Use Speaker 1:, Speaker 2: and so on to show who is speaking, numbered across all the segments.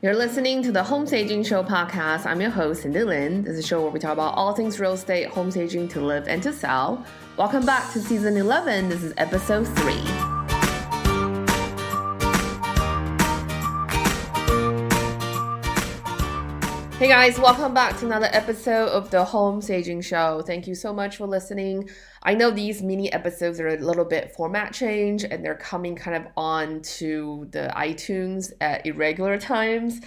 Speaker 1: You're listening to the Home Staging Show podcast. I'm your host, Cindy Lin. This is a show where we talk about all things real estate, home staging to live and to sell. Welcome back to season 11. This is episode 3. Hey guys, welcome back to another episode of the Home Staging Show. Thank you so much for listening. I know these mini episodes are a little bit format change and they're coming kind of on to the iTunes at irregular times.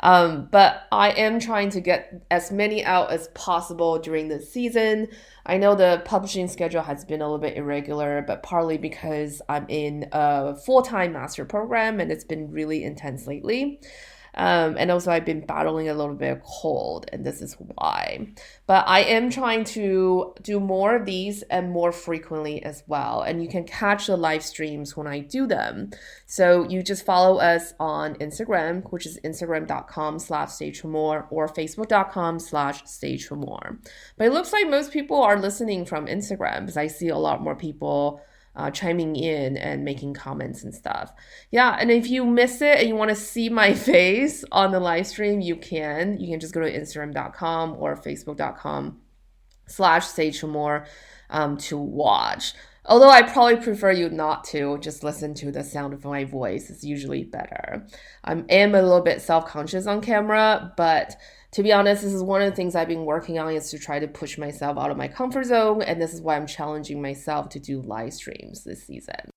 Speaker 1: But I am trying to get as many out as possible during this season. I know the publishing schedule has been a little bit irregular, but partly because I'm in a full-time master program and it's been really intense lately. And also I've been battling a little bit of cold, and this is why. But I am trying to do more of these and more frequently as well. And you can catch the live streams when I do them. So you just follow us on Instagram, which is instagram.com/stageformore or facebook.com/stageformore. But it looks like most people are listening from Instagram because I see a lot more people chiming in and making comments and stuff. Yeah, and if you miss it and you want to see my face on the live stream, you can just go to instagram.com or facebook.com/stageformore to watch. Although I probably prefer you not to, just listen to the sound of my voice. It's usually better. I am a little bit self-conscious on camera, but to be honest, this is one of the things I've been working on is to try to push myself out of my comfort zone. And this is why I'm challenging myself to do live streams this season.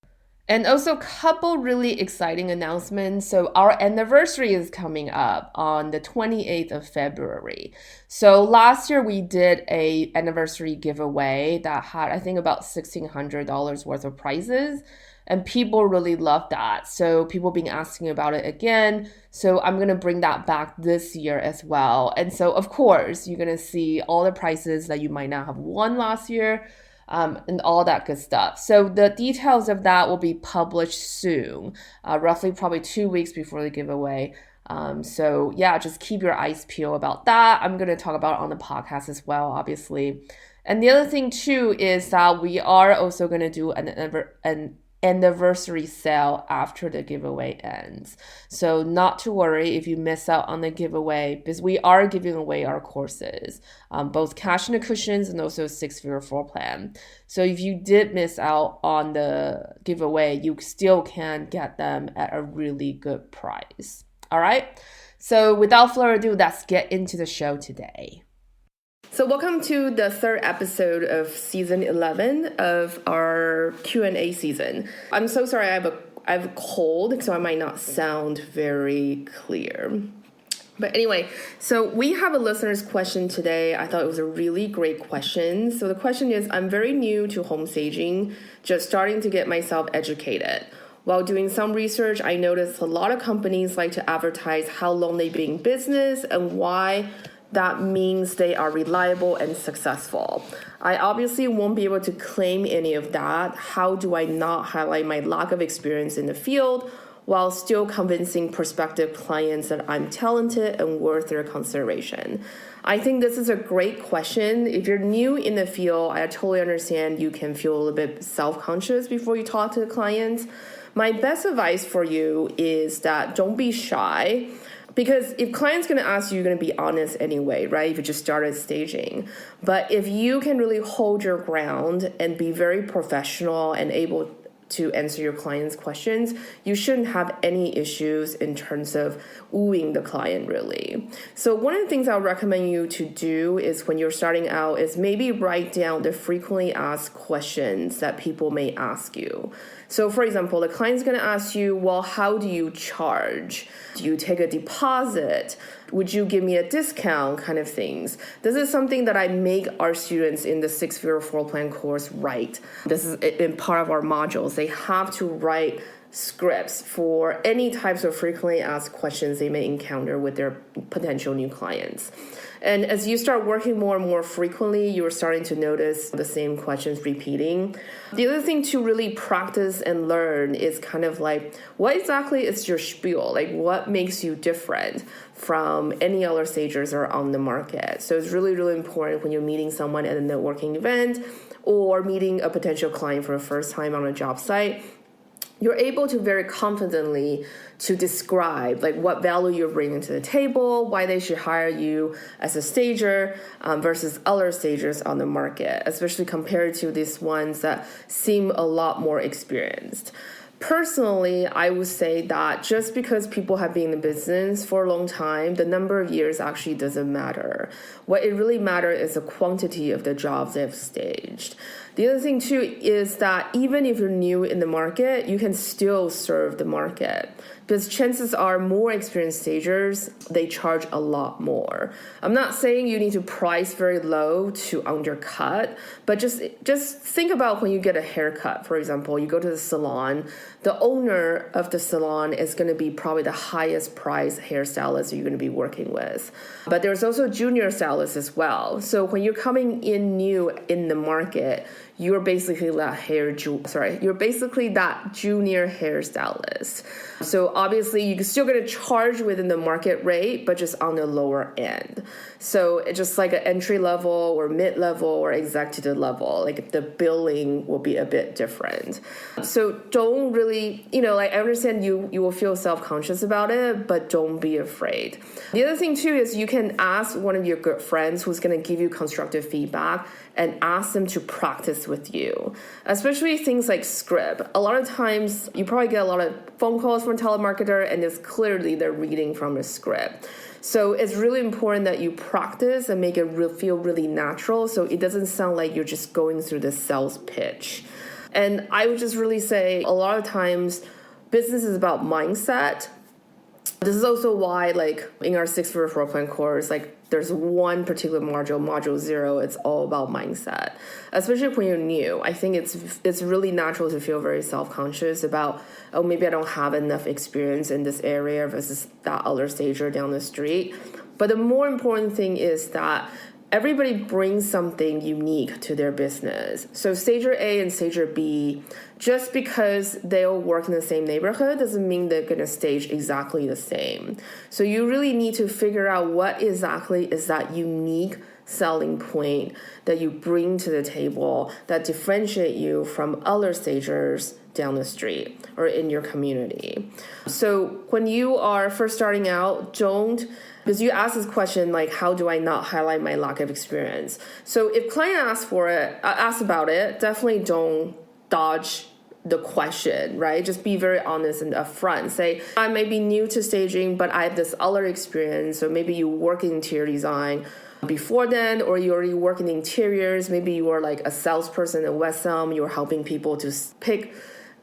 Speaker 1: And also a couple really exciting announcements. So our anniversary is coming up on the 28th of February. So last year we did a anniversary giveaway that had, I think, about $1,600 worth of prizes. And people really loved that. So people been asking about it again. So I'm going to bring that back this year as well. And so, of course, you're going to see all the prizes that you might not have won last year and all that good stuff. So the details of that will be published soon, roughly probably 2 weeks before the giveaway. So yeah, just keep your eyes peeled about that. I'm going to talk about it on the podcast as well, obviously. And the other thing too is that we are also going to do an anniversary sale after the giveaway ends. So not to worry if you miss out on the giveaway, because we are giving away our courses, both Cash in the Cushions and also 6-figure floor plan. So if you did miss out on the giveaway, you still can get them at a really good price. All right. So without further ado, let's get into the show today. So welcome to the third episode of season 11 of our Q&A season. I'm so sorry I have a cold, so I might not sound very clear. But anyway, so we have a listener's question today. I thought it was a really great question. So the question is, I'm very new to home staging, just starting to get myself educated. While doing some research, I noticed a lot of companies like to advertise how long they've been in business and why that means they are reliable and successful. I obviously won't be able to claim any of that. How do I not highlight my lack of experience in the field while still convincing prospective clients that I'm talented and worth their consideration? I think this is a great question. If you're new in the field, I totally understand you can feel a little bit self-conscious before you talk to the clients. My best advice for you is that don't be shy. Because if clients going to ask you, you're going to be honest anyway, right? If you just started staging. But if you can really hold your ground and be very professional and able to answer your clients' questions, you shouldn't have any issues in terms of wooing the client, really. So one of the things I'll recommend you to do is when you're starting out is maybe write down the frequently asked questions that people may ask you. So for example, the client's going to ask you, well, how do you charge? Do you take a deposit? Would you give me a discount, kind of things? This is something that I make our students in the 6-figure floor plan course write. This is in part of our modules. They have to write scripts for any types of frequently asked questions they may encounter with their potential new clients. And as you start working more and more frequently, you're starting to notice the same questions repeating. The other thing to really practice and learn is kind of like, what exactly is your spiel? Like, what makes you different from any other stagers that are on the market? So it's really, really important when you're meeting someone at a networking event or meeting a potential client for the first time on a job site. you're able to very confidently to describe like what value you're bringing to the table, why they should hire you as a stager versus other stagers on the market, especially compared to these ones that seem a lot more experienced. Personally, I would say that just because people have been in the business for a long time, the number of years actually doesn't matter. What it really matters is the quantity of the jobs they've staged. The other thing too is that even if you're new in the market, you can still serve the market, because chances are more experienced stagers, they charge a lot more. I'm not saying you need to price very low to undercut, but just think about when you get a haircut, for example, you go to the salon, the owner of the salon is going to be probably the highest priced hairstylist you're going to be working with. But there's also junior stylists as well. So when you're coming in new in the market, you're basically that junior hairstylist. So obviously you're still going to charge within the market rate, but just on the lower end. So it's just like an entry level or mid level or executive level, like the billing will be a bit different. So don't really, I understand you will feel self-conscious about it, but don't be afraid. The other thing too is you can ask one of your good friends who's going to give you constructive feedback and ask them to practice with you, especially things like script. A lot of times you probably get a lot of phone calls from a telemarketer and it's clearly they're reading from a script. So it's really important that you practice and make it feel really natural so it doesn't sound like you're just going through the sales pitch. And I would just really say a lot of times business is about mindset. This is also why, like, in our 6-figure floor plan course, like, there's one particular module 0, it's all about mindset. Especially when you're new, I think it's really natural to feel very self-conscious about, oh, maybe I don't have enough experience in this area versus that other stager down the street. But the more important thing is that everybody brings something unique to their business. So stager A and stager B, just because they all work in the same neighborhood doesn't mean they're going to stage exactly the same. So you really need to figure out what exactly is that unique selling point that you bring to the table that differentiate you from other stagers down the street or in your community. So when you are first starting out, because you ask this question, like, how do I not highlight my lack of experience? So if client asks about it, definitely don't dodge the question, right? Just be very honest and upfront. Say, I may be new to staging, but I have this other experience. Or maybe you work in interior design before then, or you already work in interiors. Maybe you are like a salesperson at West Elm. You're helping people to pick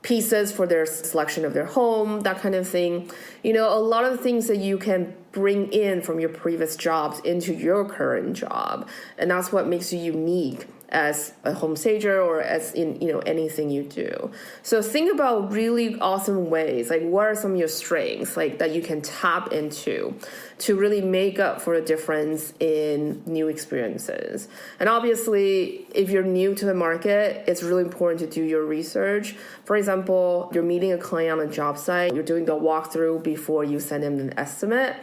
Speaker 1: pieces for their selection of their home, that kind of thing. A lot of things that you can bring in from your previous jobs into your current job. And that's what makes you unique as a home stager or as in, anything you do. So think about really awesome ways, like what are some of your strengths, like that you can tap into to really make up for the difference in new experiences. And obviously, if you're new to the market, it's really important to do your research. For example, you're meeting a client on a job site, you're doing the walkthrough before you send them an estimate.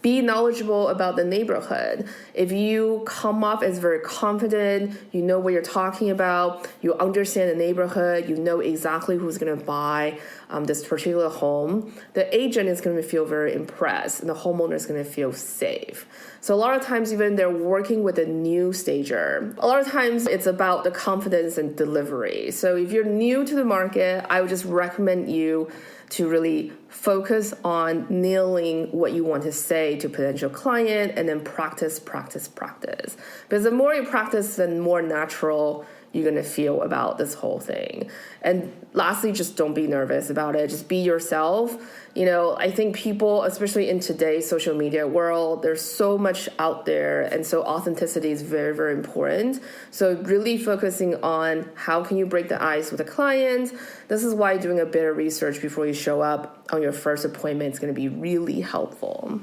Speaker 1: Be knowledgeable about the neighborhood. If you come off as very confident, you know what you're talking about, you understand the neighborhood, you know exactly who's going to buy this particular home, the agent is going to feel very impressed and the homeowner is going to feel safe. So a lot of times, even they're working with a new stager, a lot of times it's about the confidence and delivery. So if you're new to the market, I would just recommend you to really focus on nailing what you want to say to potential client and then practice. Because the more you practice, the more natural you're going to feel about this whole thing. And lastly, just don't be nervous about it. Just be yourself. I think people, especially in today's social media world, there's so much out there. And so authenticity is very, very important. So really focusing on how can you break the ice with a client. This is why doing a bit of research before you show up on your first appointment is going to be really helpful.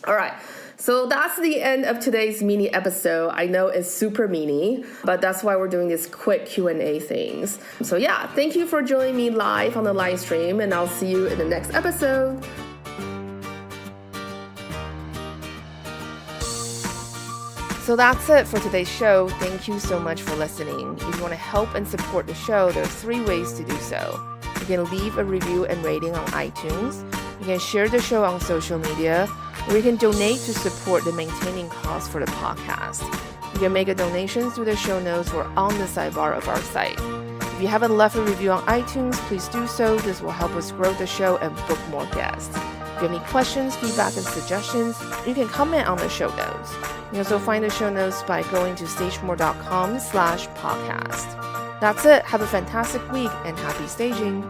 Speaker 1: All right. So that's the end of today's mini episode. I know it's super mini, but that's why we're doing this quick Q&A things. So yeah, thank you for joining me live on the live stream, and I'll see you in the next episode. So that's it for today's show. Thank you so much for listening. If you want to help and support the show, there are 3 ways to do so. You can leave a review and rating on iTunes. You can share the show on social media, or you can donate to support the maintaining costs for the podcast. You can make a donation through the show notes or on the sidebar of our site. If you haven't left a review on iTunes, please do so. This will help us grow the show and book more guests. If you have any questions, feedback, and suggestions, you can comment on the show notes. You can also find the show notes by going to stagemore.com/podcast. That's it. Have a fantastic week and happy staging.